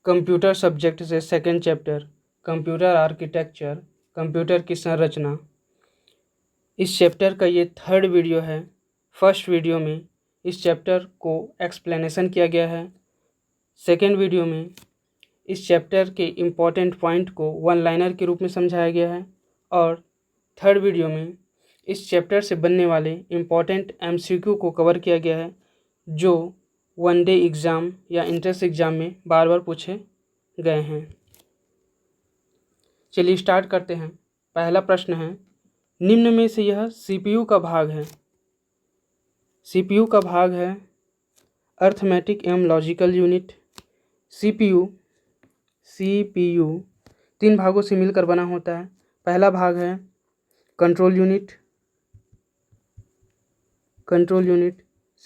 Computer subject से second chapter computer architecture, computer की संरचना। इस चैप्टर का ये थर्ड वीडियो है। फर्स्ट वीडियो में इस चैप्टर को एक्सप्लेनेशन किया गया है। सेकेंड वीडियो में इस चैप्टर के इम्पॉर्टेंट पॉइंट को वन लाइनर के रूप में समझाया गया है। और थर्ड वीडियो में इस चैप्टर से बनने वाले इम्पॉर्टेंट एमसीक्यू को कवर किया गया है, जो वन डे एग्ज़ाम या इंट्रेंस एग्ज़ाम में बार बार पूछे गए हैं। चलिए स्टार्ट करते हैं। पहला प्रश्न है, निम्न में से यह सीपीयू का भाग है। सीपीयू का भाग है अर्थमेटिक एवं लॉजिकल यूनिट। सीपीयू तीन भागों से मिलकर बना होता है। पहला भाग है कंट्रोल यूनिट।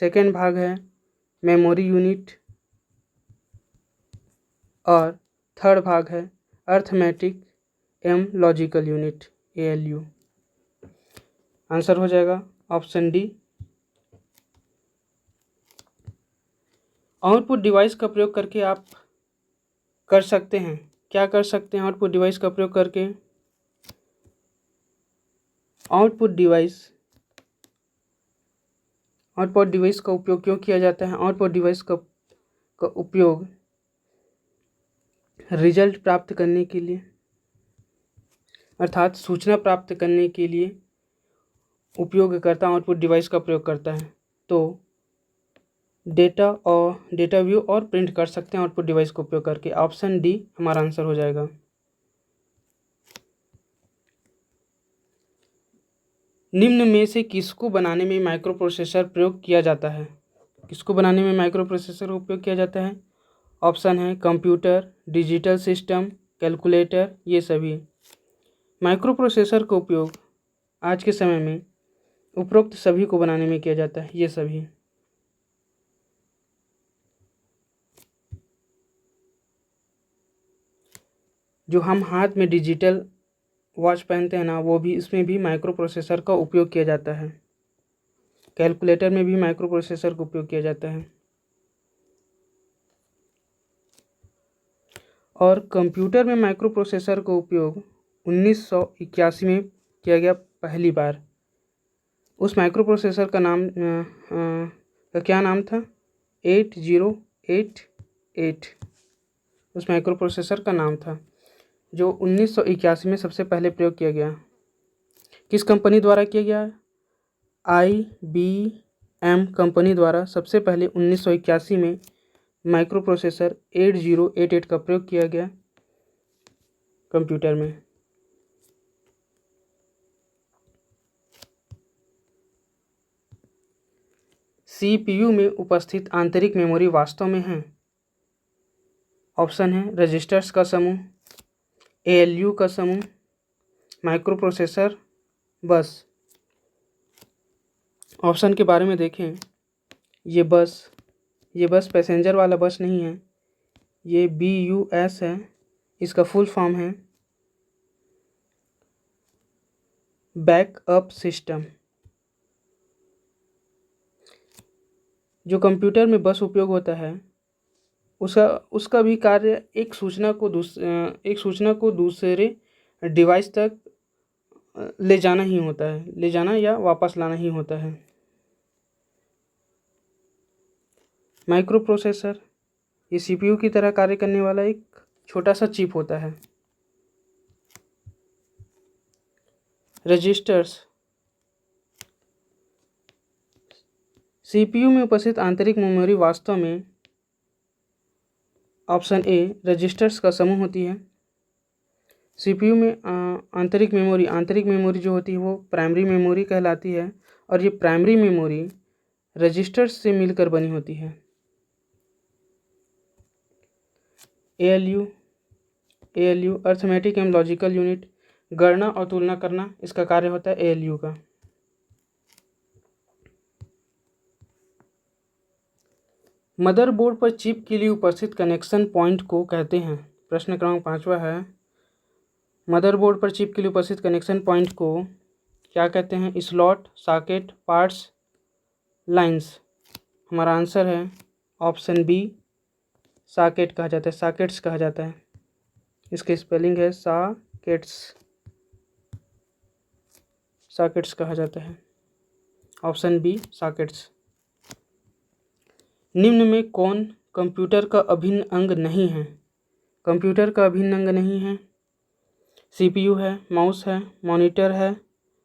सेकेंड भाग है मेमोरी यूनिट और थर्ड भाग है अर्थमेटिक एवं लॉजिकल यूनिट ALU। आंसर हो जाएगा ऑप्शन डी। आउटपुट डिवाइस का प्रयोग करके आप कर सकते हैं। क्या कर सकते हैं आउटपुट डिवाइस का प्रयोग करके? आउटपुट डिवाइस का उपयोग क्यों किया जाता है? आउटपुट डिवाइस का उपयोग रिजल्ट प्राप्त करने के लिए, अर्थात सूचना प्राप्त करने के लिए उपयोगकर्ता आउटपुट डिवाइस का प्रयोग करता है। तो डेटा व्यू और प्रिंट कर सकते हैं आउटपुट डिवाइस का उपयोग करके। ऑप्शन डी हमारा आंसर हो जाएगा। निम्न में से किसको बनाने में माइक्रो प्रोसेसर प्रयोग किया जाता है? किसको बनाने में माइक्रो प्रोसेसर का उपयोग किया जाता है? ऑप्शन है कंप्यूटर, डिजिटल सिस्टम, कैलकुलेटर, ये सभी। माइक्रो प्रोसेसर का उपयोग आज के समय में उपरोक्त सभी को बनाने में किया जाता है, ये सभी। जो हम हाथ में डिजिटल वॉच पहनते हैं ना, वो भी, इसमें भी माइक्रो प्रोसेसर का उपयोग किया जाता है। कैलकुलेटर में भी माइक्रो प्रोसेसर का उपयोग किया जाता है। और कंप्यूटर में माइक्रो प्रोसेसर का उपयोग 1981 में किया गया पहली बार। उस माइक्रो प्रोसेसर का नाम का क्या नाम था? 8088 उस माइक्रो प्रोसेसर का नाम था, जो 1981 में सबसे पहले प्रयोग किया गया। किस कंपनी द्वारा किया गया? IBM कंपनी द्वारा सबसे पहले 1981 में माइक्रो प्रोसेसर 8088 का प्रयोग किया गया कंप्यूटर में। CPU में उपस्थित आंतरिक मेमोरी वास्तव में है। ऑप्शन है रजिस्टर्स का समूह, ALU का समूह, माइक्रो प्रोसेसर बस। ऑप्शन के बारे में देखें, ये बस पैसेंजर वाला बस नहीं है, ये BUS है। इसका फुल फॉर्म है बैकअप सिस्टम। जो कंप्यूटर में बस उपयोग होता है, उसका भी कार्य एक सूचना को दूसरे डिवाइस तक ले जाना ही होता है, ले जाना या वापस लाना ही होता है। माइक्रो प्रोसेसर ये CPU की तरह कार्य करने वाला एक छोटा सा चिप होता है। रजिस्टर्स, CPU में उपस्थित आंतरिक मेमोरी वास्तव में ऑप्शन ए रजिस्टर्स का समूह होती है। CPU में आंतरिक मेमोरी जो होती है वो प्राइमरी मेमोरी कहलाती है, और ये प्राइमरी मेमोरी रजिस्टर्स से मिलकर बनी होती है। ALU अर्थमेटिक एवं लॉजिकल यूनिट, गणना और तुलना करना इसका कार्य होता है ALU का। मदरबोर्ड पर चिप के लिए उपस्थित कनेक्शन पॉइंट को कहते हैं। प्रश्न क्रमांक 5वां है, मदरबोर्ड पर चिप के लिए उपस्थित कनेक्शन पॉइंट को क्या कहते हैं? Slot, socket, parts, lines. हमारा आंसर है ऑप्शन बी सॉकेट कहा जाता है, सॉकेट्स कहा जाता है। इसकी स्पेलिंग है सॉकेट्स, सॉकेट्स कहा जाता है। Option B sockets. निम्न में कौन कंप्यूटर का अभिन्न अंग नहीं है? कंप्यूटर का अभिन्न अंग नहीं है। सीपीयू है, माउस है, मॉनिटर है,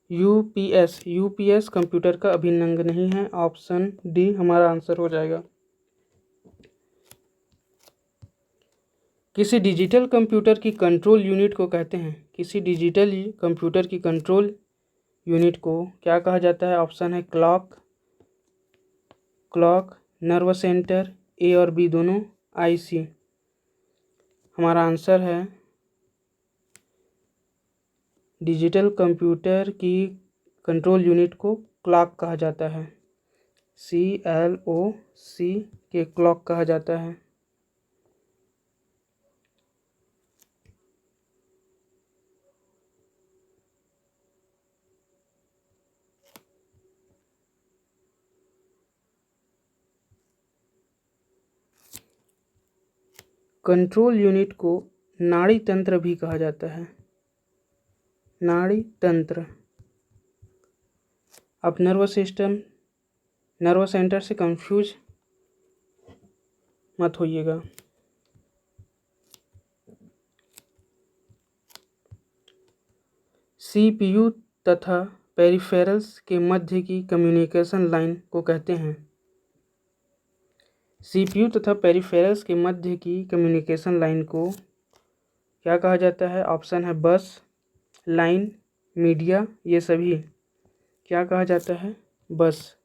यूपीएस। यूपीएस कंप्यूटर का अभिन्न अंग नहीं है। ऑप्शन डी हमारा आंसर हो जाएगा। किसी डिजिटल कंप्यूटर की कंट्रोल यूनिट को कहते हैं? किसी डिजिटल कंप्यूटर की कंट्रोल यूनिट को क्या कहा जाता है? ऑप्शन है क्लॉक, नर्वस सेंटर, ए और बी दोनों, आईसी। हमारा आंसर है डिजिटल कंप्यूटर की कंट्रोल यूनिट को क्लॉक कहा जाता है। CLOC के क्लॉक कहा जाता है। कंट्रोल यूनिट को नाड़ी तंत्र भी कहा जाता है। नाड़ी तंत्र। आप नर्वस सेंटर से कंफ्यूज मत होइएगा। सीपीयू तथा पेरिफेरल्स के मध्य की कम्युनिकेशन लाइन को कहते हैं? सीपीयू तथा पेरिफेरल्स के मध्य की कम्युनिकेशन लाइन को क्या कहा जाता है? ऑप्शन है बस, लाइन, मीडिया, ये सभी। क्या कहा जाता है? बस।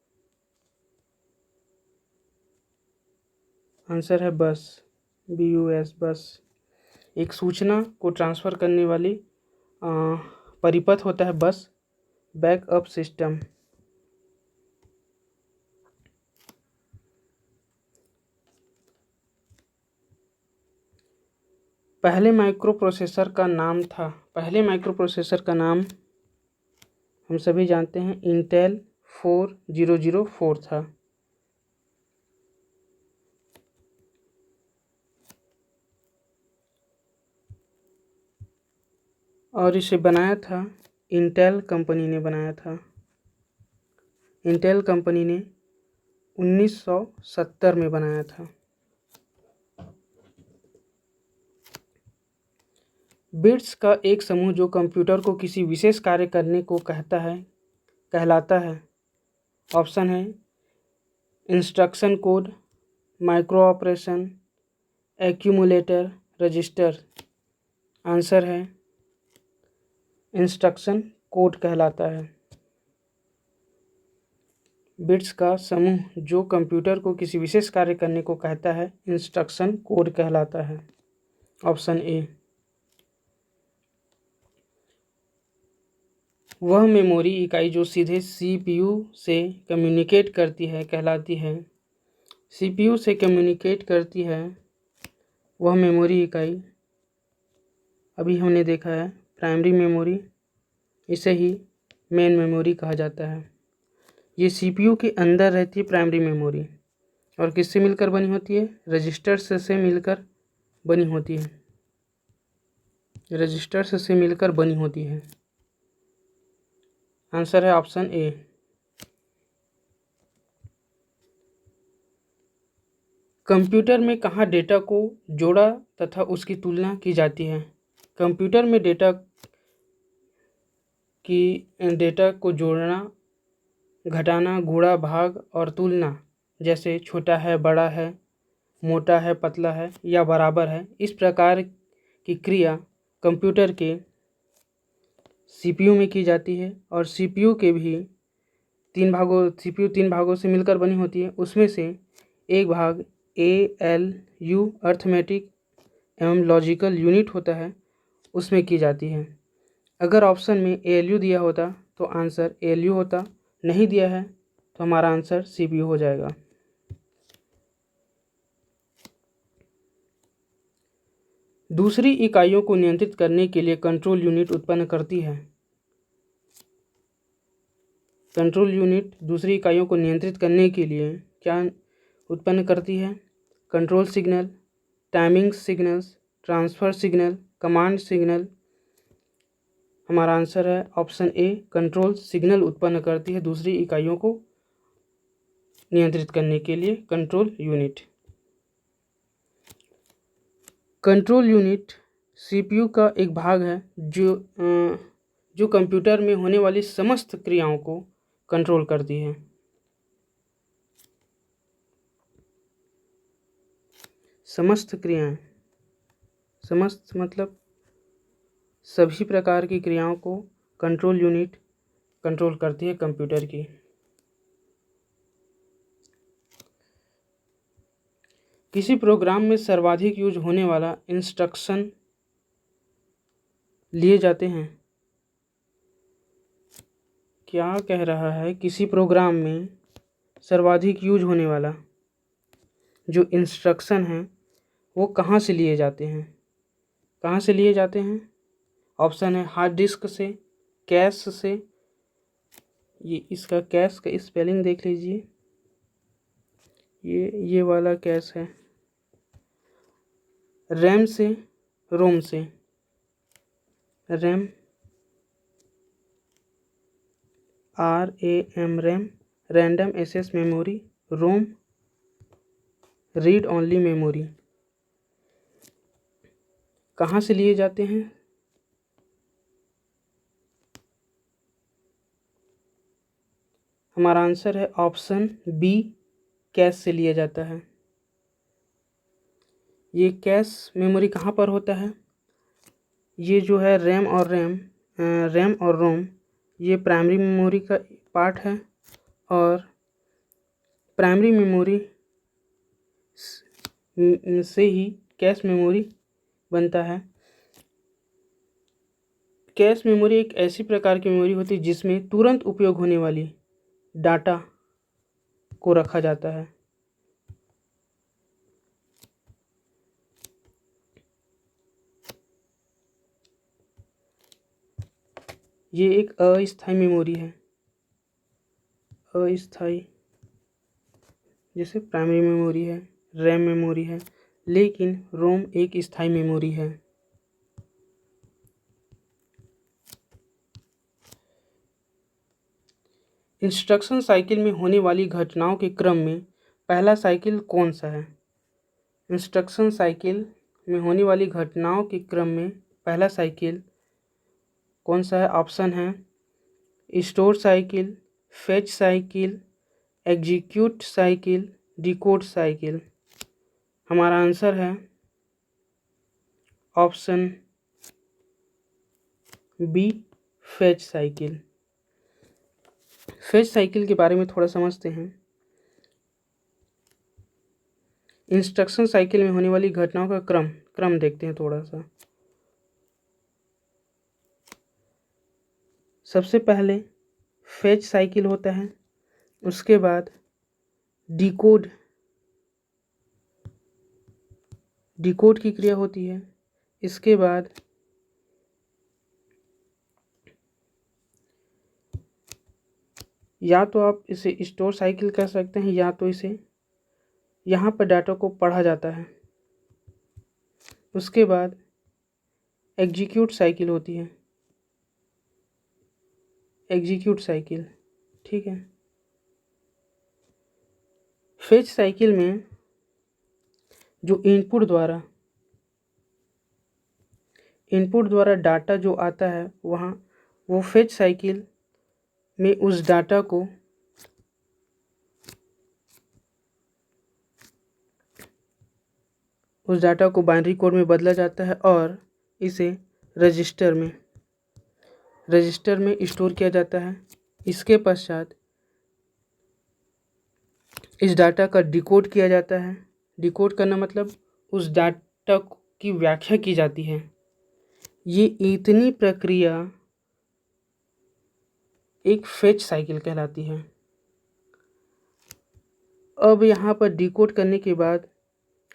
आंसर है बस, BUS, बस। एक सूचना को ट्रांसफ़र करने वाली परिपथ होता है बस, बैकअप सिस्टम। पहले माइक्रोप्रोसेसर का नाम था? पहले माइक्रोप्रोसेसर का नाम हम सभी जानते हैं, इंटेल 4004 था। और इसे बनाया था इंटेल कंपनी ने बनाया था। इंटेल कंपनी ने 1970 में बनाया था। बिट्स का एक समूह जो कंप्यूटर को किसी विशेष कार्य करने को कहलाता है? ऑप्शन है instruction code, micro operation, accumulator, register. Answer है इंस्ट्रक्शन कोड कहलाता है। बिट्स का समूह जो कंप्यूटर को किसी विशेष कार्य करने को कहता है, इंस्ट्रक्शन कोड कहलाता है। Option A. वह मेमोरी इकाई जो सीधे सीपीयू से कम्युनिकेट करती है कहलाती है? सीपीयू से कम्युनिकेट करती है वह मेमोरी इकाई, अभी हमने देखा है प्राइमरी मेमोरी, इसे ही मेन मेमोरी कहा जाता है। ये सीपीयू के अंदर रहती है प्राइमरी मेमोरी, और किससे मिलकर बनी होती है? रजिस्टर्स से मिलकर बनी होती है। रजिस्टर्स से मिलकर बनी होती है। आंसर है ऑप्शन ए। कंप्यूटर में कहाँ डेटा को जोड़ा तथा उसकी तुलना की जाती है? कंप्यूटर में डेटा को जोड़ना, घटाना, गुणा, भाग और तुलना, जैसे छोटा है, बड़ा है, मोटा है, पतला है या बराबर है, इस प्रकार की क्रिया कंप्यूटर के सीपीयू में की जाती है। और सीपीयू तीन भागों से मिलकर बनी होती है। उसमें से एक भाग ALU अर्थमेटिक एवं लॉजिकल यूनिट होता है, उसमें की जाती है। अगर ऑप्शन में ALU दिया होता तो आंसर ALU होता, नहीं दिया है तो हमारा आंसर CPU हो जाएगा। दूसरी इकाइयों को नियंत्रित करने के लिए कंट्रोल यूनिट उत्पन्न करती है? कंट्रोल यूनिट दूसरी इकाइयों को नियंत्रित करने के लिए क्या उत्पन्न करती है? Control signal, timing signals, transfer signal, command signal. हमारा आंसर है ऑप्शन ए, कंट्रोल सिग्नल उत्पन्न करती है दूसरी इकाइयों को नियंत्रित करने के लिए control unit. Control unit CPU का एक भाग है जो कंप्यूटर में होने वाली समस्त क्रियाओं को कंट्रोल करती है। समस्त क्रियाएं, समस्त मतलब सभी प्रकार की क्रियाओं को कंट्रोल यूनिट कंट्रोल करती है कंप्यूटर की। किसी प्रोग्राम में सर्वाधिक यूज होने वाला इंस्ट्रक्शन लिए जाते हैं। क्या कह रहा है? किसी प्रोग्राम में सर्वाधिक यूज होने वाला जो इंस्ट्रक्शन है वो कहाँ से लिए जाते हैं? कहाँ से लिए जाते हैं? ऑप्शन है हार्ड डिस्क से, कैश से, ये इसका कैश का स्पेलिंग देख लीजिए, ये वाला कैश है, रैम से, रोम से, RAM RAM, RAM, random access memory, ROM read only memory. कहाँ से लिए जाते हैं? हमारा आंसर है ऑप्शन बी, कैश से लिया जाता है। ये कैश मेमोरी कहाँ पर होता है? ये जो है रैम और रोम ये प्राइमरी मेमोरी का पार्ट है और प्राइमरी मेमोरी से ही कैश मेमोरी बनता है। कैश मेमोरी एक ऐसी प्रकार की मेमोरी होती है जिसमें तुरंत उपयोग होने वाली डाटा को रखा जाता है। ये एक अस्थायी मेमोरी है, अस्थायी, जैसे प्राइमरी मेमोरी है, रैम मेमोरी है, लेकिन रोम एक स्थायी मेमोरी है। इंस्ट्रक्शन साइकिल में होने वाली घटनाओं के क्रम में पहला साइकिल कौन सा है? इंस्ट्रक्शन साइकिल में होने वाली घटनाओं के क्रम में पहला साइकिल कौन सा है? ऑप्शन है store cycle, fetch cycle, execute cycle, decode cycle. हमारा आंसर है option B, fetch cycle. Fetch cycle के बारे में थोड़ा समझते हैं। इंस्ट्रक्शन साइकिल में होने वाली घटनाओं का क्रम देखते हैं थोड़ा सा। सबसे पहले फेच साइकिल होता है, उसके बाद डिकोड की क्रिया होती है, इसके बाद या तो आप इसे स्टोर साइकिल कह सकते हैं या तो इसे यहाँ पर डाटा को पढ़ा जाता है, उसके बाद एग्जीक्यूट साइकिल होती है, एग्जीक्यूट साइकिल, ठीक है। फेच साइकिल में जो इनपुट द्वारा डाटा जो आता है वहाँ वो फेच साइकिल में उस डाटा को बाइनरी कोड में बदला जाता है और इसे रजिस्टर में स्टोर किया जाता है। इसके पश्चात इस डाटा का डिकोड किया जाता है। डिकोड करना मतलब उस डाटा की व्याख्या की जाती है। ये इतनी प्रक्रिया एक फेच साइकिल कहलाती है। अब यहाँ पर डिकोड करने के बाद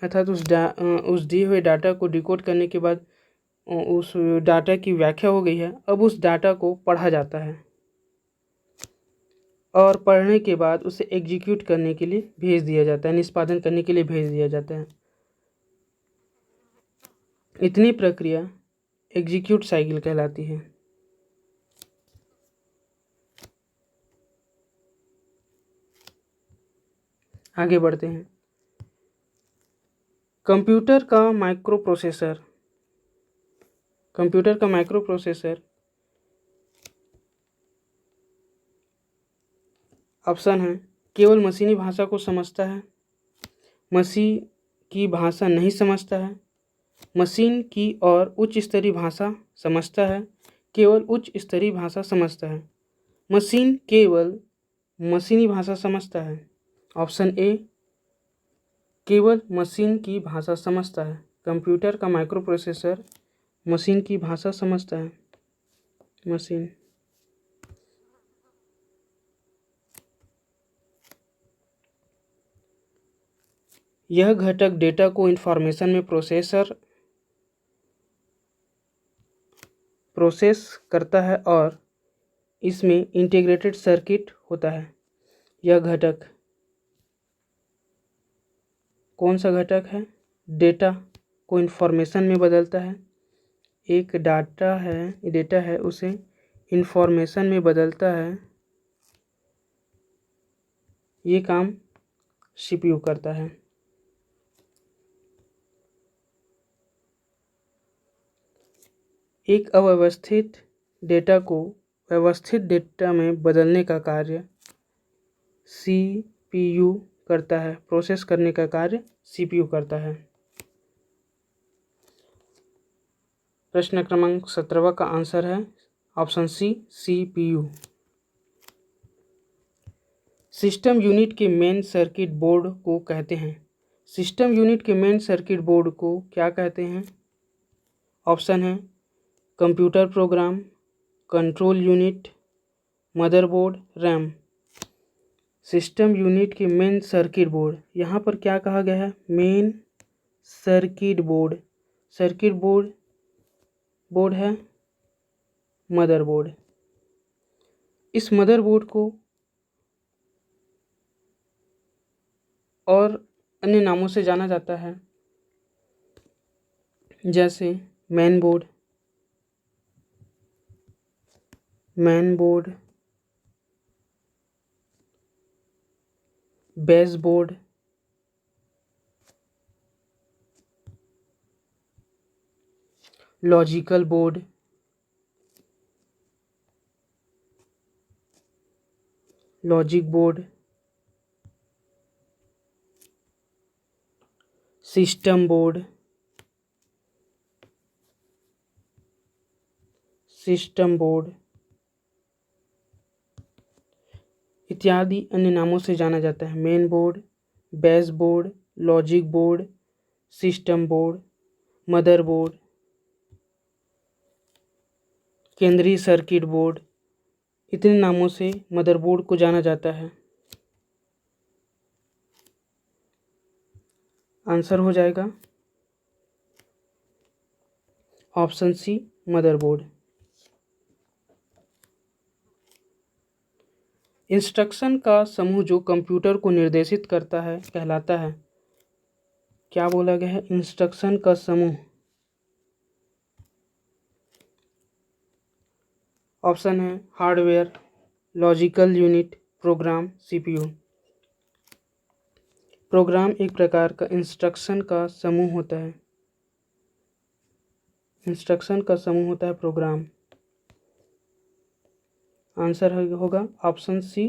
अर्थात उस दिए हुए डाटा को डिकोड करने के बाद उस डाटा की व्याख्या हो गई है। अब उस डाटा को पढ़ा जाता है और पढ़ने के बाद उसे एग्जीक्यूट करने के लिए भेज दिया जाता है, निष्पादन करने के लिए भेज दिया जाता है। इतनी प्रक्रिया एग्जीक्यूट साइकिल कहलाती है। आगे बढ़ते हैं। कंप्यूटर का माइक्रो प्रोसेसर ऑप्शन है केवल मशीनी भाषा को समझता है, मशीन की भाषा नहीं समझता है, मशीन की और उच्च स्तरीय भाषा समझता है, केवल उच्च स्तरीय भाषा समझता है, मशीन केवल मशीनी भाषा समझता है। ऑप्शन ए केवल मशीन की भाषा समझता है। कंप्यूटर का माइक्रो प्रोसेसर मशीन की भाषा समझता है। मशीन यह घटक डेटा को इंफॉर्मेशन में प्रोसेस करता है और इसमें इंटीग्रेटेड सर्किट होता है। यह घटक कौन सा घटक है? डेटा को इंफॉर्मेशन में बदलता है। एक डेटा है उसे इंफॉर्मेशन में बदलता है। ये काम सीपीयू करता है। एक अव्यवस्थित डेटा को व्यवस्थित डेटा में बदलने का कार्य सीपीयू करता है। प्रोसेस करने का कार्य सीपीयू करता है। प्रश्न क्रमांक 17 का आंसर है option C, CPU. System unit के मेन सर्किट बोर्ड को कहते हैं। सिस्टम यूनिट के मेन सर्किट बोर्ड को क्या कहते हैं? ऑप्शन है computer program, control unit, motherboard, RAM. System unit के मेन सर्किट बोर्ड, यहाँ पर क्या कहा गया है? Main circuit board. Circuit board है मदरबोर्ड। इस मदरबोर्ड को और अन्य नामों से जाना जाता है, जैसे main board, base board, logical board, logic board, system board, इत्यादि अन्य नामों से जाना जाता है। Main board, base board, logic board, system board, motherboard, केंद्रीय सर्किट बोर्ड, इतने नामों से मदरबोर्ड को जाना जाता है। आंसर हो जाएगा ऑप्शन सी, मदरबोर्ड। इंस्ट्रक्शन का समूह जो कंप्यूटर को निर्देशित करता है कहलाता है। क्या बोला गया है? इंस्ट्रक्शन का समूह। ऑप्शन है hardware, logical unit, program, CPU. Program एक प्रकार का इंस्ट्रक्शन का समूह होता है। प्रोग्राम। आंसर होगा ऑप्शन सी,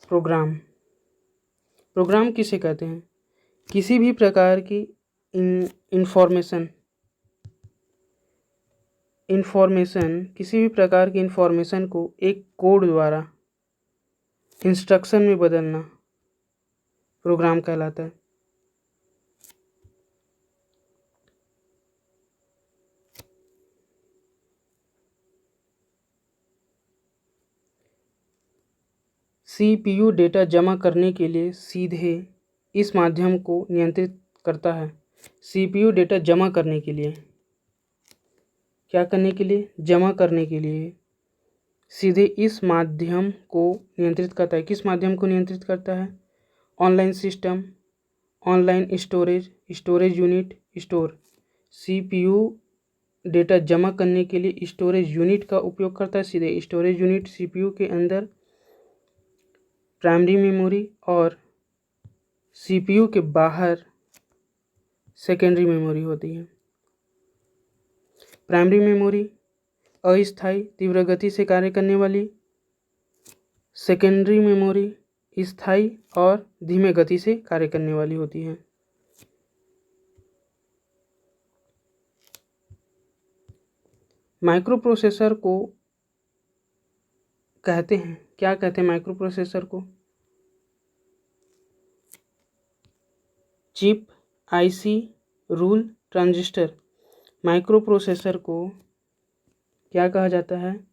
प्रोग्राम। प्रोग्राम किसे कहते हैं? किसी भी प्रकार की किसी भी प्रकार की इंफॉर्मेशन को एक कोड द्वारा इंस्ट्रक्शन में बदलना प्रोग्राम कहलाता है। सीपीयू डेटा जमा करने के लिए सीधे इस माध्यम को नियंत्रित करता है। सीपीयू डेटा जमा करने के लिए, क्या करने के लिए? जमा करने के लिए सीधे इस माध्यम को नियंत्रित करता है। किस माध्यम को नियंत्रित करता है? Online system, online storage unit, store. CPU data जमा करने के लिए स्टोरेज यूनिट का उपयोग करता है। सीधे स्टोरेज यूनिट CPU के अंदर प्राइमरी मेमोरी और CPU के बाहर सेकेंडरी मेमोरी होती है। प्राइमरी मेमोरी अस्थायी तीव्र गति से कार्य करने वाली, सेकेंडरी मेमोरी स्थायी और धीमे गति से कार्य करने वाली होती है। माइक्रो प्रोसेसर को कहते हैं, क्या कहते हैं माइक्रो प्रोसेसर को? Chip, IC, rule, transistor. Micro processor को क्या कहा जाता है?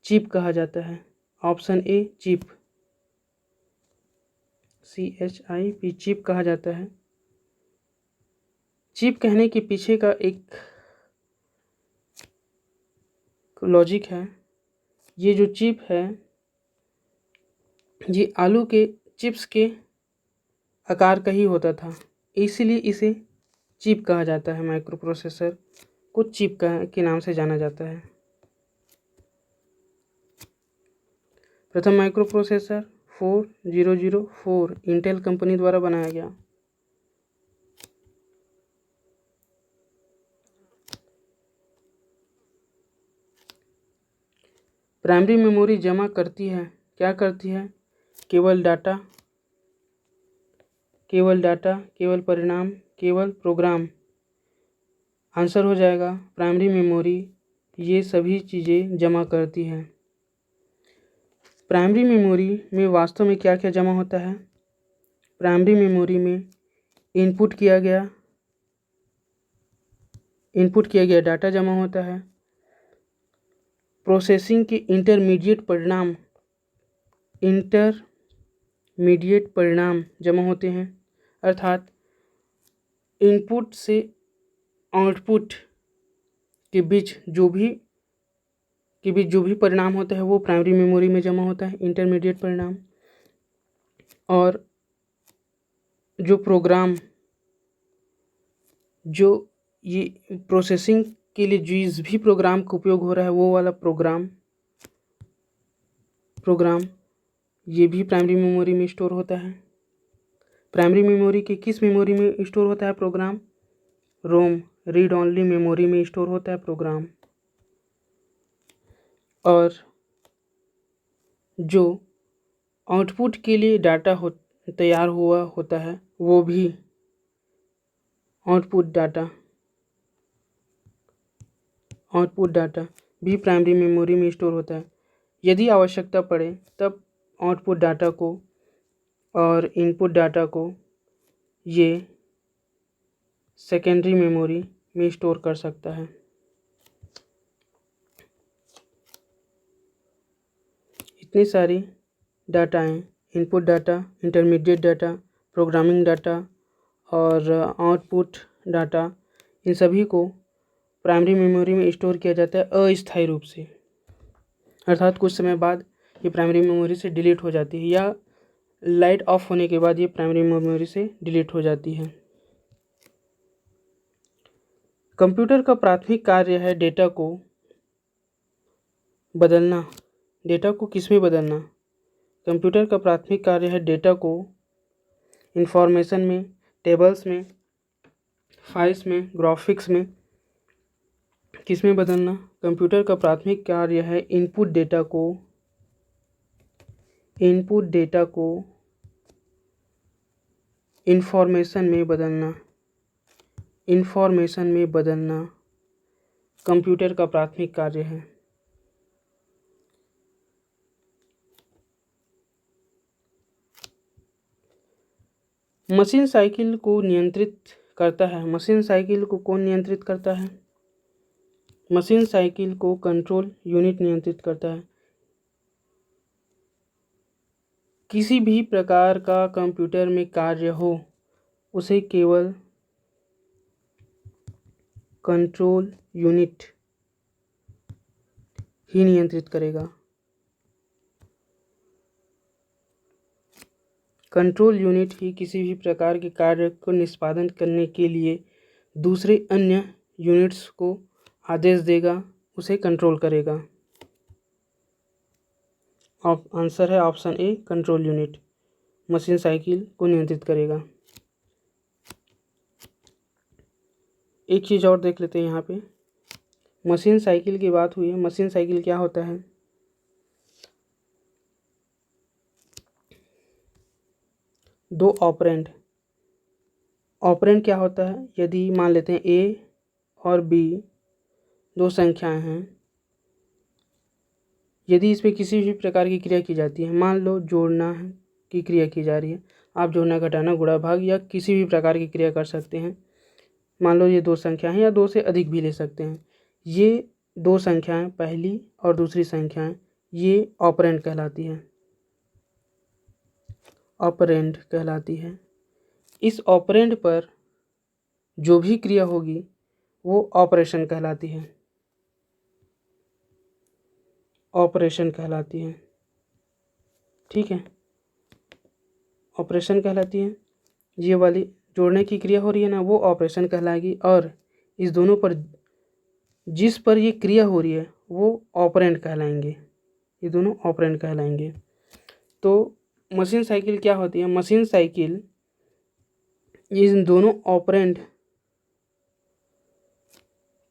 चिप कहा जाता है। Option a chip, CHIP, chip कहा जाता है। चिप कहने के पीछे का एक लॉजिक है। ये जो चिप है ये आलू के चिप्स के आकार का ही होता था, इसीलिए इसे चिप कहा जाता है। माइक्रो प्रोसेसर को चिप के नाम से जाना जाता है। प्रथम माइक्रो प्रोसेसर 4004 इंटेल कंपनी द्वारा बनाया गया। प्राइमरी मेमोरी जमा करती है, क्या करती है? केवल डाटा, केवल परिणाम, केवल प्रोग्राम। आंसर हो जाएगा प्राइमरी मेमोरी ये सभी चीज़ें जमा करती है। प्राइमरी मेमोरी में वास्तव में क्या क्या जमा होता है? प्राइमरी मेमोरी में इनपुट किया गया डाटा जमा होता है। प्रोसेसिंग के इंटरमीडिएट परिणाम जमा होते हैं, अर्थात इनपुट से आउटपुट के बीच जो भी परिणाम होता है वो प्राइमरी मेमोरी में जमा होता है, इंटरमीडिएट परिणाम। और जो प्रोग्राम, जो ये प्रोसेसिंग के लिए जिस भी प्रोग्राम का उपयोग हो रहा है वो वाला प्रोग्राम ये भी प्राइमरी मेमोरी में स्टोर होता है। प्राइमरी मेमोरी के किस मेमोरी में स्टोर होता है प्रोग्राम? रोम, रीड ओनली मेमोरी में स्टोर होता है प्रोग्राम। और जो आउटपुट के लिए डाटा तैयार हुआ होता है वो भी आउटपुट डाटा भी प्राइमरी मेमोरी में स्टोर होता है। यदि आवश्यकता पड़े तब आउटपुट डाटा को और इनपुट डाटा को ये सेकेंडरी मेमोरी में स्टोर कर सकता है। इतनी सारी डाटाएं, input data, intermediate data, programming data और आउटपुट डाटा, इन सभी को प्राइमरी मेमोरी में स्टोर किया जाता है अस्थायी रूप से, अर्थात कुछ समय बाद ये प्राइमरी मेमोरी से डिलीट हो जाती है या लाइट ऑफ होने के बाद ये प्राइमरी मेमोरी से डिलीट हो जाती है। कंप्यूटर का प्राथमिक कार्य है डेटा को बदलना। डेटा को किस में बदलना? कंप्यूटर का प्राथमिक कार्य है डेटा को इंफॉर्मेशन में, टेबल्स में, फाइल्स में, ग्राफिक्स में, किस में बदलना? कंप्यूटर का प्राथमिक कार्य है इनपुट डेटा को इंफॉर्मेशन में बदलना कंप्यूटर का प्राथमिक कार्य है। मशीन साइकिल को नियंत्रित करता है। मशीन साइकिल को कौन नियंत्रित करता है? मशीन साइकिल को कंट्रोल यूनिट नियंत्रित करता है। किसी भी प्रकार का कंप्यूटर में कार्य हो उसे केवल कंट्रोल यूनिट ही नियंत्रित करेगा। कंट्रोल यूनिट ही किसी भी प्रकार के कार्य को निष्पादन करने के लिए दूसरे अन्य यूनिट्स को आदेश देगा, उसे कंट्रोल करेगा। आंसर है option A, control unit machine cycle को नियंत्रित करेगा। एक चीज़ और देख लेते हैं यहाँ पे, मशीन साइकिल की बात हुई है। मशीन साइकिल क्या होता है? दो ऑपरेंड क्या होता है? यदि मान लेते हैं ए और बी दो संख्याएं हैं, यदि इसमें किसी भी प्रकार की क्रिया की जाती है, मान लो जोड़ना की क्रिया की जा रही है, आप जोड़ना, घटाना, गुणा, भाग या किसी भी प्रकार की क्रिया कर सकते हैं। मान लो ये दो संख्या हैं या दो से अधिक भी ले सकते हैं। ये दो संख्याएं, पहली और दूसरी संख्याएं, ये ऑपरेंड कहलाती है, ऑपरेंड कहलाती है। इस ऑपरेंड पर जो भी क्रिया होगी वो ऑपरेशन कहलाती है, ऑपरेशन कहलाती है। ठीक है, ऑपरेशन कहलाती है। ये वाली जोड़ने की क्रिया हो रही है ना, वो ऑपरेशन कहलाएगी, और इस दोनों पर जिस पर ये क्रिया हो रही है वो ऑपरेंड कहलाएंगे, ये दोनों ऑपरेंड कहलाएंगे। तो मशीन साइकिल क्या होती है? मशीन साइकिल इन दोनों ऑपरेंड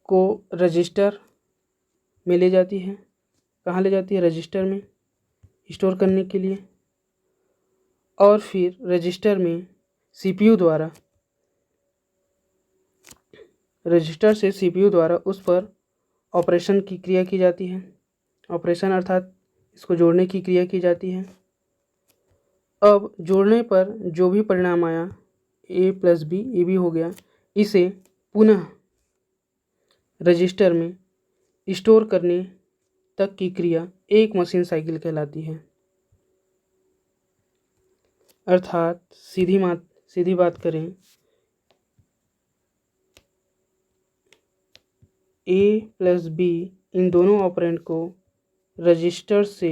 को रजिस्टर में ले जाती है। कहाँ ले जाती है? रजिस्टर में स्टोर करने के लिए, और फिर रजिस्टर में सीपीयू द्वारा, रजिस्टर से सीपीयू द्वारा उस पर ऑपरेशन की क्रिया की जाती है। ऑपरेशन अर्थात इसको जोड़ने की क्रिया की जाती है। अब जोड़ने पर जो भी परिणाम आया, ए प्लस बी, ए बी हो गया, इसे पुनः रजिस्टर में स्टोर करने तक की क्रिया एक मशीन साइकिल कहलाती है। अर्थात सीधी बात करें, ए प्लस बी इन दोनों ऑपरेंड को रजिस्टर से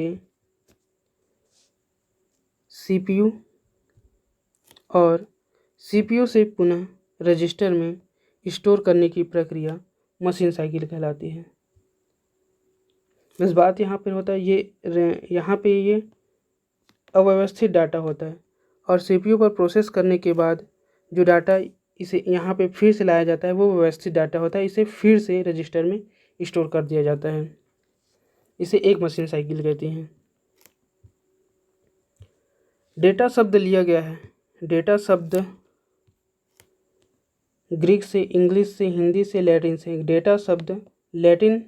सीपीयू और सीपीयू से पुनः रजिस्टर में स्टोर करने की प्रक्रिया मशीन साइकिल कहलाती है। बस बात यहाँ पर होता है, यहाँ पे ये अव्यवस्थित डाटा होता है, और सीपीयू पर प्रोसेस करने के बाद जो डाटा इसे यहाँ पे फिर से लाया जाता है वो व्यवस्थित डाटा होता है, इसे फिर से रजिस्टर में स्टोर कर दिया जाता है। इसे एक मशीन साइकिल कहती हैं। डेटा शब्द लिया गया है। डेटा शब्द ग्रीक से, इंग्लिश से, हिंदी से, लैटिन से। डेटा शब्द लैटिन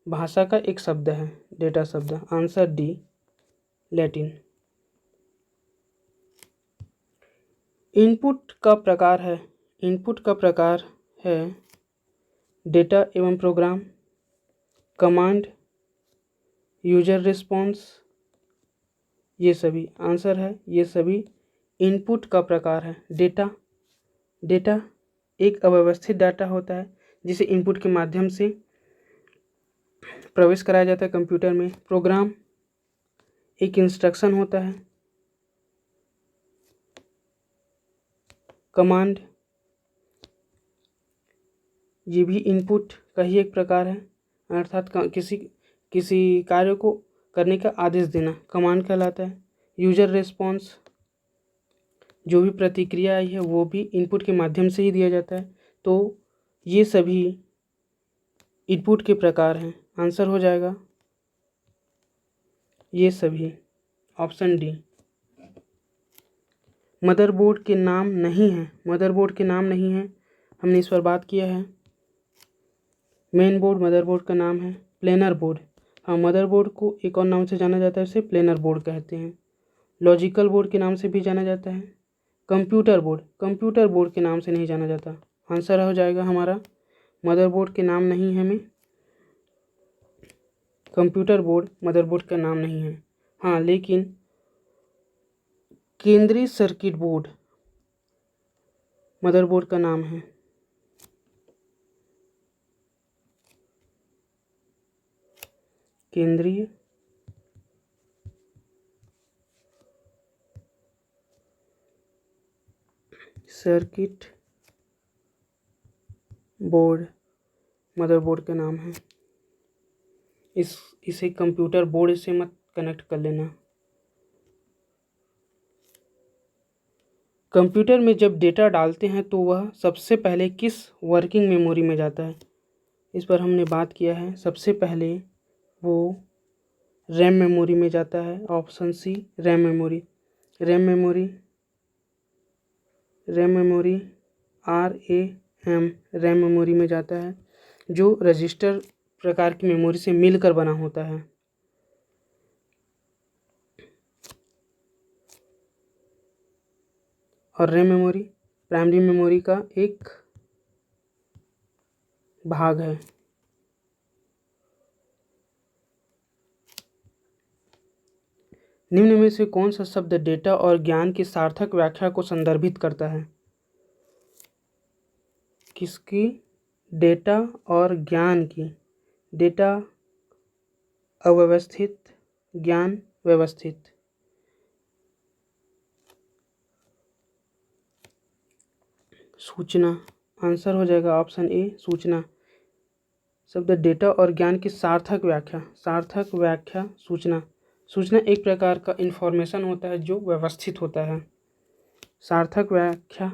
भाषा का एक शब्द है। डेटा शब्द, आंसर डी, लैटिन। इनपुट का प्रकार है, इनपुट का प्रकार है डेटा एवं प्रोग्राम, कमांड, यूजर रिस्पॉन्स, ये सभी आंसर है, ये सभी इनपुट का प्रकार है। डेटा एक अव्यवस्थित डाटा होता है जिसे इनपुट के माध्यम से प्रवेश कराया जाता है कंप्यूटर में। प्रोग्राम एक इंस्ट्रक्शन होता है। कमांड ये भी इनपुट का ही एक प्रकार है, अर्थात किसी कार्य को करने का आदेश देना कमांड कहलाता है। यूजर रिस्पॉन्स, जो भी प्रतिक्रिया आई है वो भी इनपुट के माध्यम से ही दिया जाता है। तो ये सभी इनपुट के प्रकार हैं। आंसर हो जाएगा ये सभी, ऑप्शन डी। मदरबोर्ड के नाम नहीं है, मदरबोर्ड के नाम नहीं है, हमने इस पर बात किया है। मेन बोर्ड मदरबोर्ड का नाम है। प्लेनर बोर्ड, हाँ, मदरबोर्ड को एक और नाम से जाना जाता है, उसे प्लेनर बोर्ड कहते हैं। लॉजिकल बोर्ड के नाम से भी जाना जाता है। कंप्यूटर बोर्ड के नाम से नहीं जाना जाता। आंसर हो जाएगा हमारा, मदरबोर्ड के नाम नहीं है, हमें कंप्यूटर बोर्ड मदरबोर्ड का नाम नहीं है। हाँ, लेकिन केंद्रीय सर्किट बोर्ड मदरबोर्ड का नाम है। केंद्रीय सर्किट बोर्ड मदरबोर्ड का नाम है। इसे कंप्यूटर बोर्ड से मत कनेक्ट कर लेना। कंप्यूटर में जब डेटा डालते हैं तो वह सबसे पहले किस वर्किंग मेमोरी में जाता है? इस पर हमने बात किया है। सबसे पहले वो रैम मेमोरी में जाता है। Option C RAM memory. RAM memory RAM memory में जाता है, जो रजिस्टर प्रकार की मेमोरी से मिलकर बना होता है। और रैम मेमोरी प्राइमरी मेमोरी का एक भाग है। निम्न में से कौन सा शब्द डेटा और ज्ञान की सार्थक व्याख्या को संदर्भित करता है? किसकी? डेटा और ज्ञान की। डेटा अव्यवस्थित, ज्ञान व्यवस्थित। सूचना। आंसर हो जाएगा ऑप्शन ए सूचना। शब्द डेटा और ज्ञान की सार्थक व्याख्या सूचना। सूचना एक प्रकार का इंफॉर्मेशन होता है जो व्यवस्थित होता है। सार्थक व्याख्या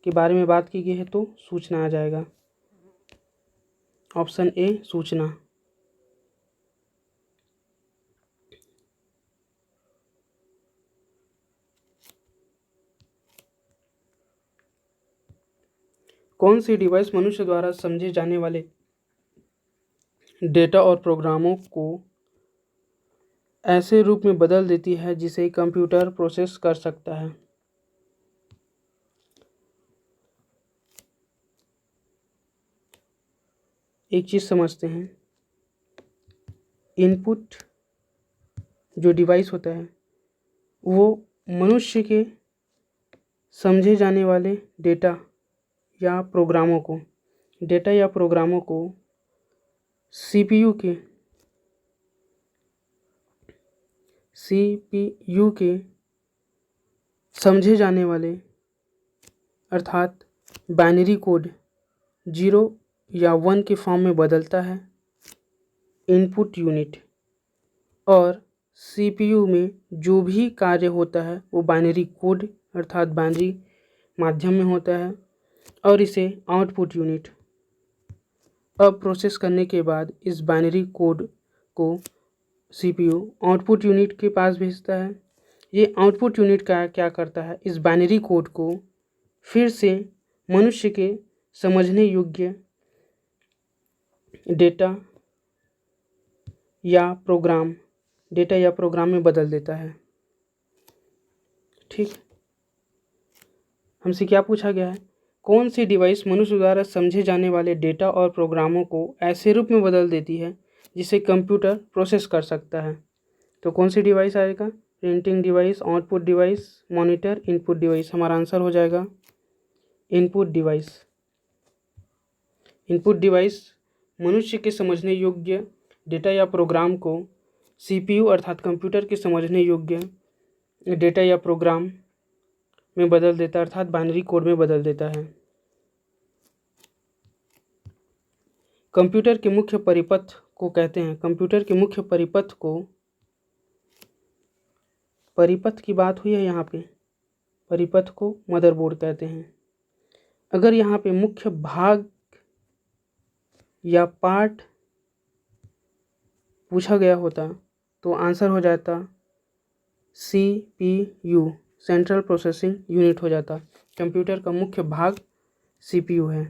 के बारे में बात की गई है तो सूचना आ जाएगा। ऑप्शन ए सूचना। कौन सी डिवाइस मनुष्य द्वारा समझे जाने वाले डेटा और प्रोग्रामों को ऐसे रूप में बदल देती है जिसे कंप्यूटर प्रोसेस कर सकता है? एक चीज़ समझते हैं, इनपुट जो डिवाइस होता है वो मनुष्य के समझे जाने वाले डेटा या प्रोग्रामों को सीपीयू के समझे जाने वाले अर्थात बाइनरी कोड 0 या 1 के फॉर्म में बदलता है इनपुट यूनिट। और सीपीयू में जो भी कार्य होता है वो बाइनरी कोड अर्थात बाइनरी माध्यम में होता है और इसे आउटपुट यूनिट अब प्रोसेस करने के बाद इस बाइनरी कोड को सीपीयू आउटपुट यूनिट के पास भेजता है। ये आउटपुट यूनिट का क्या करता है, इस बाइनरी कोड को फिर से मनुष्य के समझने योग्य डेटा या प्रोग्राम में बदल देता है। ठीक, हमसे क्या पूछा गया है? कौन सी डिवाइस मनुष्य द्वारा समझे जाने वाले डेटा और प्रोग्रामों को ऐसे रूप में बदल देती है जिसे कंप्यूटर प्रोसेस कर सकता है? तो कौन सी डिवाइस आएगा? Printing device, output device, monitor, input device. हमारा आंसर हो जाएगा इनपुट डिवाइस। इनपुट डिवाइस मनुष्य के समझने योग्य डेटा या प्रोग्राम को सीपीयू अर्थात कंप्यूटर के समझने योग्य डेटा या प्रोग्राम में बदल देता है अर्थात बाइनरी कोड में बदल देता है। कंप्यूटर के मुख्य परिपथ को कहते हैं, कंप्यूटर के मुख्य परिपथ की बात हुई है यहाँ पे, परिपथ को मदरबोर्ड कहते हैं। अगर यहाँ पे मुख्य भाग या पार्ट पूछा गया होता तो आंसर हो जाता CPU सेंट्रल प्रोसेसिंग यूनिट हो जाता। कंप्यूटर का मुख्य भाग CPU है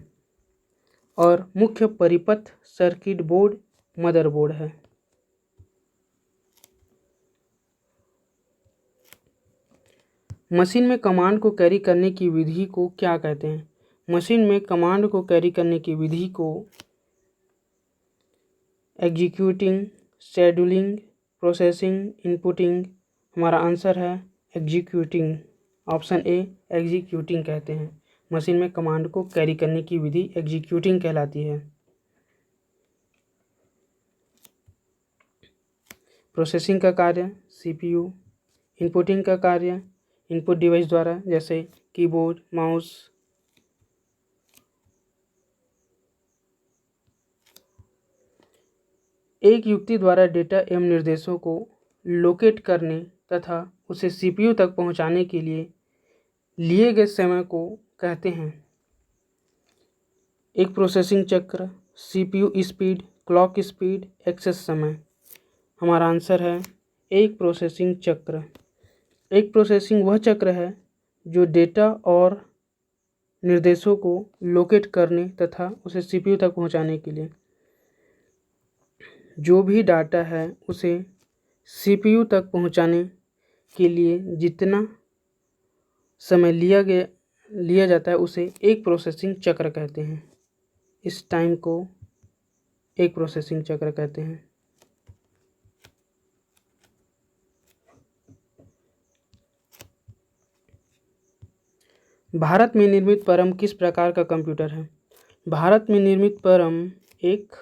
और मुख्य परिपथ सर्किट बोर्ड मदरबोर्ड है। मशीन में कमांड को कैरी करने की विधि को क्या कहते हैं? मशीन में कमांड को कैरी करने की विधि को एग्जीक्यूटिंग, शेड्यूलिंग, प्रोसेसिंग, इनपुटिंग। हमारा आंसर है एग्जीक्यूटिंग। ऑप्शन ए एग्जीक्यूटिंग कहते हैं। मशीन में कमांड को कैरी करने की विधि एग्जीक्यूटिंग कहलाती है। प्रोसेसिंग का कार्य सीपीयू, इनपुटिंग का कार्य इनपुट डिवाइस द्वारा जैसे कीबोर्ड, माउस। एक युक्ति द्वारा डेटा एवं निर्देशों को लोकेट करने तथा उसे सीपीयू तक पहुंचाने के लिए गए समय को कहते हैं। एक प्रोसेसिंग चक्र, CPU speed, clock speed, access समय। हमारा आंसर है एक प्रोसेसिंग चक्र। एक प्रोसेसिंग वह चक्र है जो डेटा और निर्देशों को लोकेट करने तथा उसे सीपीयू तक पहुंचाने के लिए, जो भी डाटा है उसे सीपीयू तक पहुंचाने के लिए जितना समय लिया जाता है उसे एक प्रोसेसिंग चक्र कहते हैं। इस टाइम को एक प्रोसेसिंग चक्र कहते हैं। भारत में निर्मित परम किस प्रकार का कंप्यूटर है? भारत में निर्मित परम एक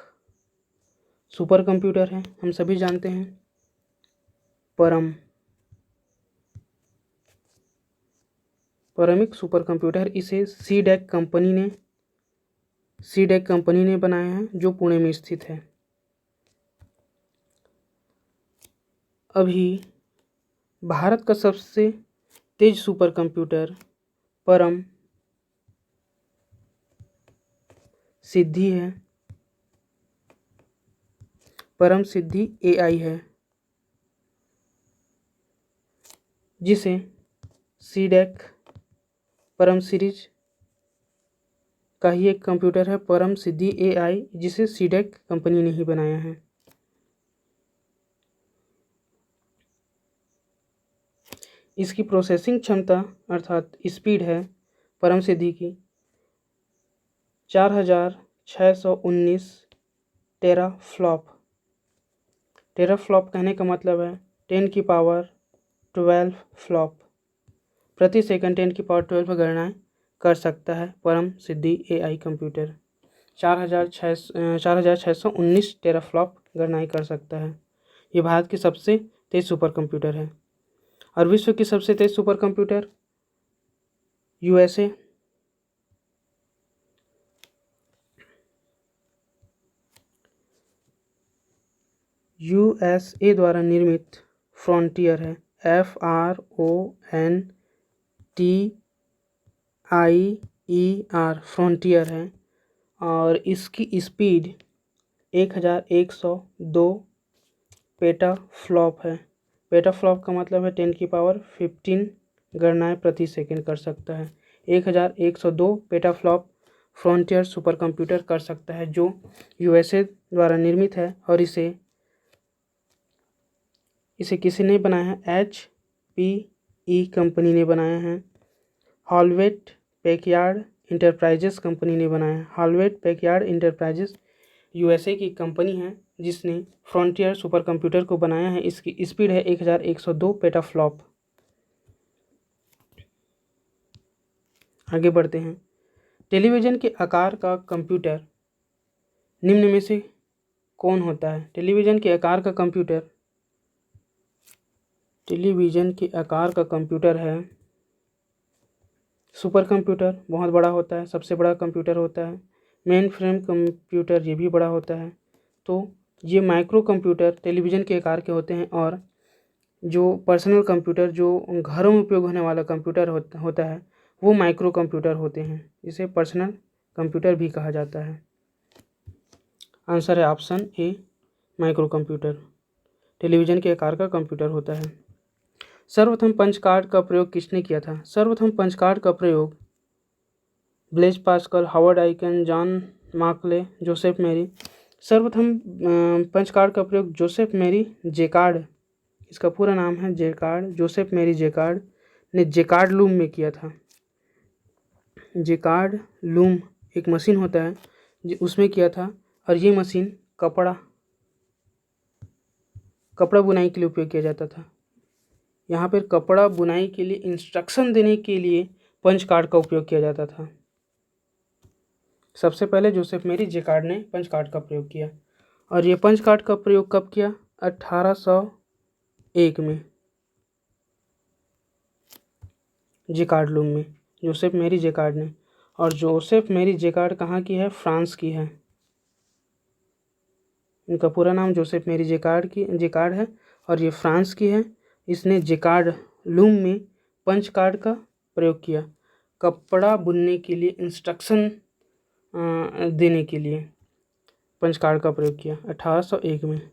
सुपर कंप्यूटर है। हम सभी जानते हैं परम एक सुपर कंप्यूटर। इसे सीडैक कंपनी ने बनाया है, जो पुणे में स्थित है। अभी भारत का सबसे तेज सुपर कंप्यूटर परम सिद्धि है। परम सिद्धि AI है, जिसे सीडैक परम सीरीज का ही एक कंप्यूटर है। परम सिद्धि AI, जिसे सीडैक कंपनी ने ही बनाया है। इसकी प्रोसेसिंग क्षमता अर्थात स्पीड है परम सिद्धि की 4619 टेराफ्लॉप। टेराफ्लॉप कहने का मतलब है 10⁻12 फ्लॉप प्रति सेकंड। 10⁻12 गणनाएं कर सकता है परम सिद्धि AI कंप्यूटर। 4619 टेराफ्लॉप गणनाएं कर सकता है। ये भारत की सबसे तेज सुपर कंप्यूटर है। और विश्व की सबसे तेज सुपर कंप्यूटर USA। USA द्वारा निर्मित फ्रंटियर है, FRONTIER फ्रंटियर है। और इसकी स्पीड 1102 पेटाफ्लॉप है। पेटाफ्लॉप का मतलब है 10⁻15 गणनाएं प्रति सेकंड कर सकता है। 1102 पेटाफ्लॉप फ्रंटियर सुपर कंप्यूटर कर सकता है, जो USA द्वारा निर्मित है। और इसे किसने बनाया है? HPE कंपनी ने बनाया है। हॉलवेट पैकयार्ड इंटरप्राइजेस कंपनी ने बनाया है। हॉलवेट पैकयार्ड इंटरप्राइजेस USA की कंपनी है, जिसने फ्रंटियर सुपर कंप्यूटर को बनाया है। इसकी स्पीड है 1102 पेटाफ्लॉप। आगे बढ़ते हैं। टेलीविज़न के आकार का कंप्यूटर निम्न में से कौन होता है? टेलीविज़न के आकार का कंप्यूटर है सुपर कंप्यूटर। बहुत बड़ा होता है, सबसे बड़ा कंप्यूटर होता है। मेन फ्रेम कंप्यूटर ये भी बड़ा होता है। तो ये माइक्रो कंप्यूटर टेलीविज़न के आकार के होते हैं। और जो पर्सनल कंप्यूटर, जो घरों में उपयोग होने वाला कंप्यूटर होता है, वो माइक्रो कंप्यूटर होते हैं, जिसे पर्सनल कंप्यूटर भी कहा जाता है। आंसर है option A, micro computer television के आकार का कंप्यूटर होता है। सर्वप्रथम पंच कार्ड का प्रयोग किसने किया था? सर्वप्रथम पंच कार्ड का प्रयोग Blaise Pascal, Howard Aiken, John Mauchly, Joseph Marie. सर्वप्रथम पंच कार्ड का प्रयोग जोसेफ मेरी जेकार्ड, इसका पूरा नाम है जेकार्ड, जोसेफ मेरी जेकार्ड ने जेकार्ड लूम में किया था। जेकार्ड लूम एक मशीन होता है, उसमें किया था। और ये मशीन कपड़ा बुनाई के लिए उपयोग किया जाता था। यहाँ पर कपड़ा बुनाई के लिए इंस्ट्रक्शन देने के लिए पंच कार्ड का उपयोग किया जाता था। सबसे पहले जोसेफ मेरी जेकार्ड ने पंच कार्ड का प्रयोग किया। और ये पंच कार्ड का प्रयोग कब किया? 1801 में जेकार्ड लूम में जोसेफ मेरी जेकार्ड ने। और जोसेफ मेरी जेकार्ड कहाँ की है? फ्रांस की है। इनका पूरा नाम जोसेफ मेरी जेकार्ड है और ये फ्रांस की है। इसने जेकार्ड लूम में पंच कार्ड का प्रयोग किया, कपड़ा बुनने के लिए इंस्ट्रक्शन देने के लिए पंच कार्ड का प्रयोग किया 1801 में।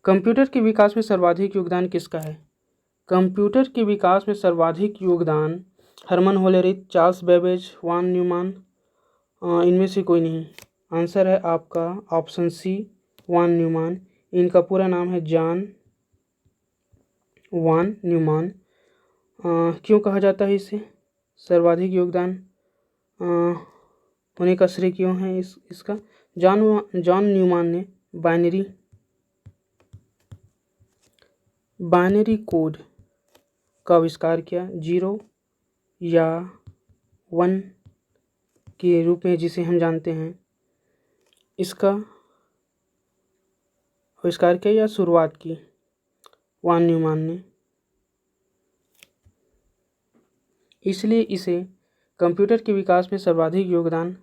कंप्यूटर के विकास में सर्वाधिक योगदान किसका है? कंप्यूटर के विकास में सर्वाधिक योगदान हरमन होलेरिथ, चार्ल्स बेबेज, वान न्यूमान, इनमें से कोई नहीं। आंसर है आपका ऑप्शन सी, वान न्यूमान। इनका पूरा नाम है जॉन वान न्यूमान। क्यों कहा जाता है इसे सर्वाधिक योगदान होने का श्रेय क्यों है इसका? जॉन न्यूमान ने बाइनरी कोड का आविष्कार किया, 0 या 1 के रूप में जिसे हम जानते हैं, इसका आविष्कार किया या शुरुआत की वान न्यूमान ने। इसलिए इसे कंप्यूटर के विकास में सर्वाधिक योगदान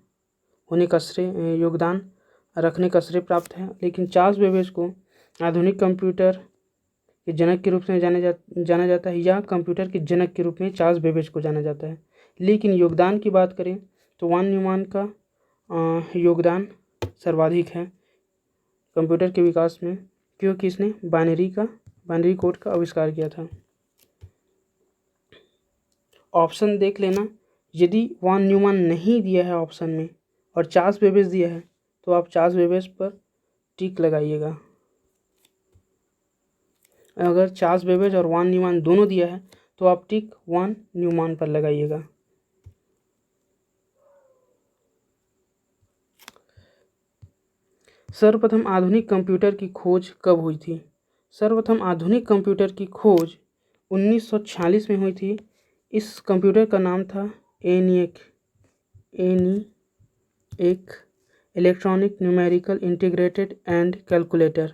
रखने का श्रेय प्राप्त है। लेकिन चार्ल्स बेबेज को आधुनिक कंप्यूटर के जनक के रूप में जाना जाता है, या कंप्यूटर के जनक के रूप में चार्ल्स बेबेज को जाना जाता है। लेकिन योगदान की बात करें तो वान न्यूमान का योगदान सर्वाधिक है कंप्यूटर के विकास में, क्योंकि इसने बाइनरी कोड का आविष्कार किया था। ऑप्शन देख लेना, यदि वान न्यूमान नहीं दिया है ऑप्शन में और चार्ल्स बेबेज दिया है तो आप चार्ल्स बेबेज पर टिक लगाइएगा। अगर चार्ल्स बेबेज और वान न्यूमान दोनों दिया है तो आप टिक वान न्यूमान पर लगाइएगा। सर्वप्रथम आधुनिक कंप्यूटर की खोज कब हुई थी? सर्वप्रथम आधुनिक कंप्यूटर की खोज 1946 में हुई थी। इस कंप्यूटर का नाम था ENIAC electronic numerical integrated and calculator.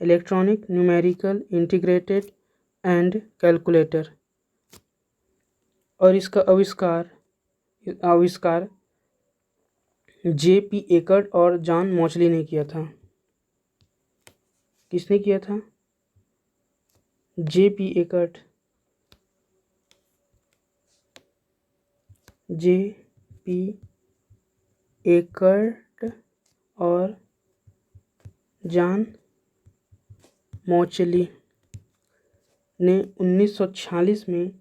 Electronic numerical integrated and calculator. और इसका आविष्कार J.P. एकर्ट और जॉन मॉचली ने किया था। किसने किया था? J.P. Eckert, J.P. एकर्ट और जॉन मॉचली ने 1946 में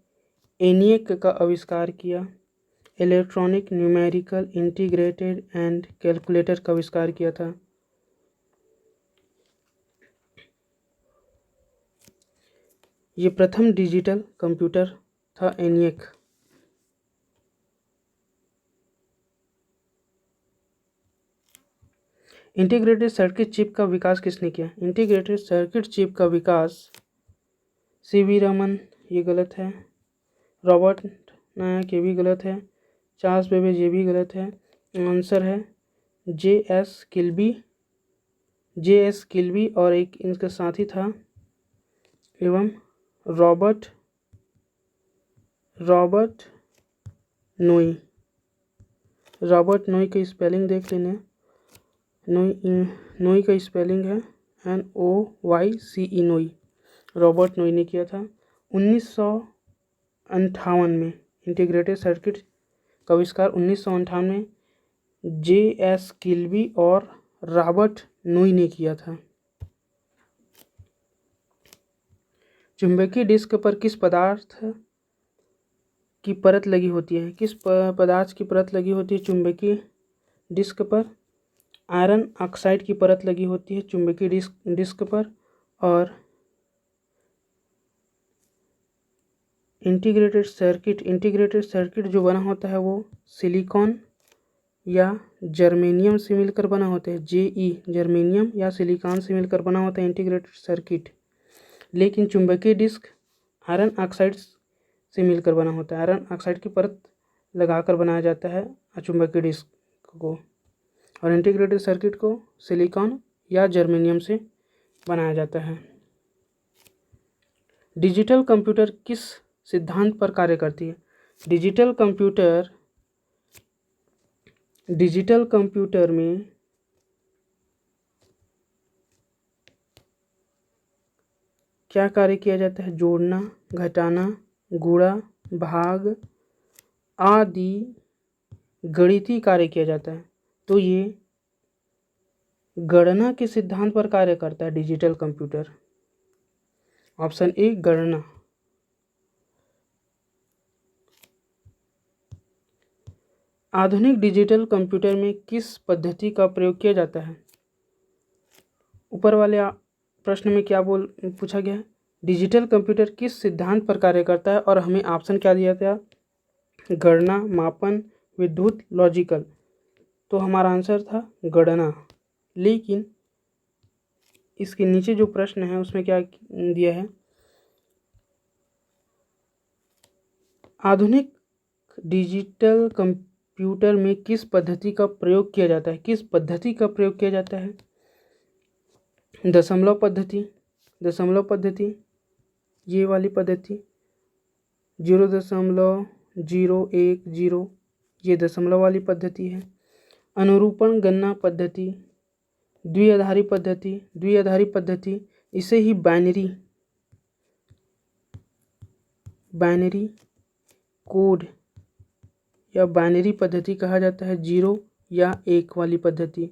ENIAC का आविष्कार किया। Electronic numerical integrated and calculator का आविष्कार किया था। ये प्रथम डिजिटल कंप्यूटर था ENIAC। इंटीग्रेटेड सर्किट चिप का विकास किसने किया? इंटीग्रेटेड सर्किट चिप का विकास C.V. रमन, ये गलत है। रॉबर्ट नायक, ये भी गलत है। चार्ल्स बेबेज, ये भी गलत है। आंसर है J.S. किल्बी और एक इनका साथी था एवं रॉबर्ट नोई। रॉबर्ट नोई का स्पेलिंग देख लेना। नोई का स्पेलिंग है NOYCE नोई। रॉबर्ट नोई ने किया था 1958 में। इंटीग्रेटेड सर्किट का आविष्कार 1958 में J.S. किल्बी और रॉबर्ट नोई ने किया था। चुंबकीय डिस्क पर किस पदार्थ की परत लगी होती है? किस पदार्थ की परत लगी होती है चुंबकीय डिस्क पर? आयरन ऑक्साइड की परत लगी होती है चुंबकीय डिस्क पर। और इंटीग्रेटेड सर्किट जो बना होता है वो सिलिकॉन या जर्मेनियम से मिलकर बना होता है। जर्मेनियम या सिलिकॉन से मिलकर बना होता है इंटीग्रेटेड सर्किट। लेकिन चुंबकीय डिस्क आयरन ऑक्साइड से मिलकर बना होता है। आयरन ऑक्साइड की परत लगाकर बनाया जाता है चुंबकीय डिस्क को, और इंटीग्रेटेड सर्किट को सिलिकॉन या जर्मेनियम से बनाया जाता है। डिजिटल कंप्यूटर किस सिद्धांत पर कार्य करती है? डिजिटल कंप्यूटर में क्या कार्य किया जाता है? जोड़ना, घटाना, गुणा, भाग आदि गणितीय कार्य किया जाता है। तो ये गणना के सिद्धांत पर कार्य करता है डिजिटल कंप्यूटर। ऑप्शन ए गणना। आधुनिक डिजिटल कंप्यूटर में किस पद्धति का प्रयोग किया जाता है? ऊपर वाले प्रश्न में क्या पूछा गया है? डिजिटल कंप्यूटर किस सिद्धांत पर कार्य करता है, और हमें ऑप्शन क्या दिया था? गणना, मापन, विद्युत, लॉजिकल। तो हमारा आंसर था गणना। लेकिन इसके नीचे जो प्रश्न है उसमें क्या दिया है? आधुनिक डिजिटल कंप्यूटर में किस पद्धति का प्रयोग किया जाता है? किस पद्धति का प्रयोग किया जाता है? दशमलव पद्धति, ये वाली पद्धति 0.010, ये दशमलव वाली पद्धति है। अनुरूपण गणना पद्धति, द्विआधारी पद्धति, इसे ही बाइनरी कोड या बाइनरी पद्धति कहा जाता है, 0 या 1 वाली पद्धति।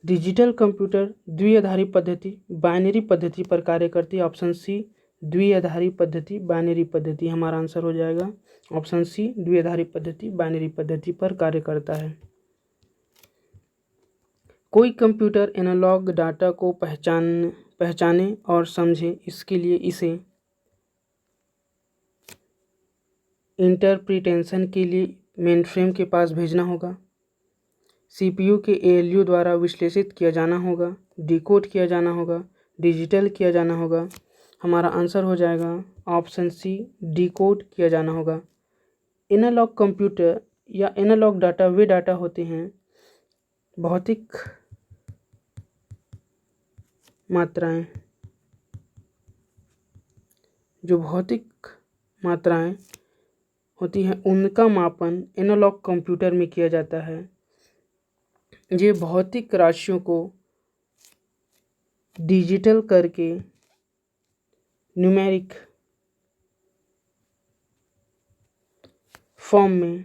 डिजिटल कंप्यूटर द्विआधारी पद्धति, बाइनरी पद्धति पर कार्य करती है। ऑप्शन सी द्विआधारी पद्धति, बाइनरी पद्धति हमारा आंसर हो जाएगा। ऑप्शन सी द्विआधारी पद्धति, बाइनरी पद्धति पर कार्य करता है। कोई कंप्यूटर एनालॉग डाटा को पहचाने और समझे, इसके लिए इसे इंटरप्रिटेशन के लिए मेनफ्रेम के पास भेजना होगा, सीपीयू के एएलयू द्वारा विश्लेषित किया जाना होगा, डिकोड किया जाना होगा, डिजिटल किया जाना होगा। हमारा आंसर हो जाएगा ऑप्शन सी डिकोड किया जाना होगा। एनालॉग कंप्यूटर या एनालॉग डाटा वे डाटा होते हैं भौतिक मात्राएं, जो भौतिक मात्राएं होती हैं उनका मापन एनालॉग कंप्यूटर में किया जाता है। ये भौतिक राशियों को डिजिटल करके न्यूमेरिक फॉर्म में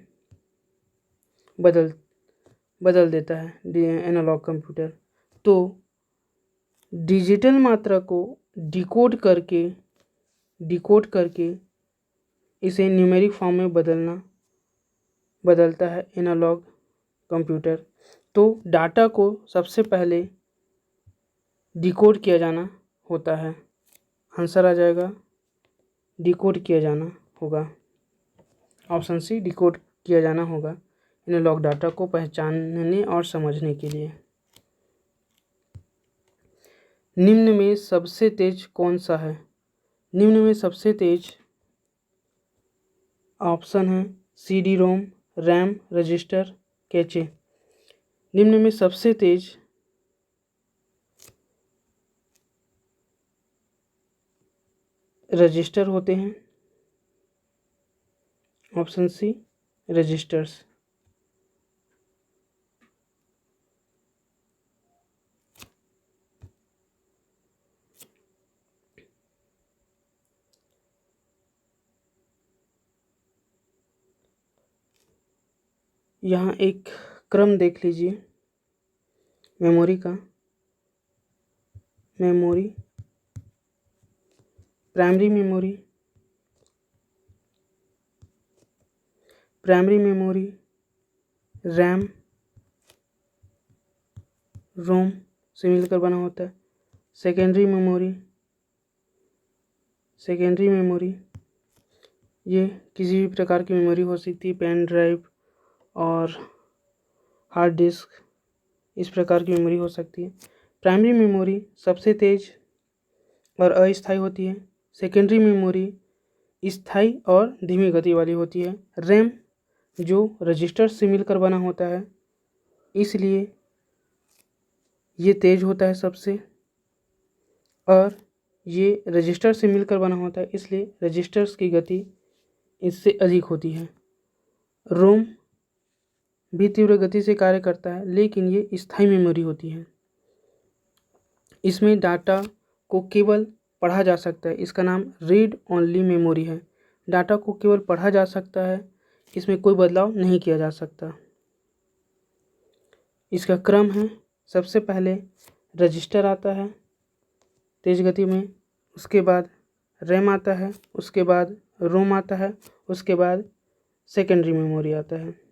बदल देता है एनालॉग कंप्यूटर। तो डिजिटल मात्रा को डिकोड करके इसे न्यूमेरिक फॉर्म में बदलता है एनालॉग कंप्यूटर। तो डाटा को सबसे पहले डिकोड किया जाना होता है। आंसर आ जाएगा डिकोड किया जाना होगा। ऑप्शन सी डिकोड किया जाना होगा एनालॉग डाटा को पहचानने और समझने के लिए। निम्न में सबसे तेज कौन सा है? निम्न में सबसे तेज ऑप्शन है CD ROM, RAM, register, cache. निम्न में सबसे तेज रजिस्टर होते हैं। Option C registers. यहाँ एक क्रम देख लीजिए मेमोरी का। प्राइमरी मेमोरी, रैम, रोम से मिलकर बना होता है। सेकेंडरी मेमोरी ये किसी भी प्रकार की मेमोरी हो सकती है, पेन ड्राइव और हार्ड डिस्क, इस प्रकार की मेमोरी हो सकती है। प्राइमरी मेमोरी सबसे तेज और अस्थायी होती है। सेकेंडरी मेमोरी स्थायी और धीमी गति वाली होती है। रैम जो रजिस्टर से मिलकर बना होता है, इसलिए ये तेज होता है सबसे, और ये रजिस्टर से मिलकर बना होता है, इसलिए रजिस्टर्स की गति इससे अधिक होती है। रोम भी तीव्र गति से कार्य करता है, लेकिन ये स्थायी मेमोरी होती है। इसमें डाटा को केवल पढ़ा जा सकता है, इसका नाम रीड ओनली मेमोरी है। डाटा को केवल पढ़ा जा सकता है, इसमें कोई बदलाव नहीं किया जा सकता। इसका क्रम है, सबसे पहले रजिस्टर आता है तेज़ गति में, उसके बाद रैम आता है, उसके बाद रोम आता है, उसके बाद सेकेंडरी मेमोरी आता है।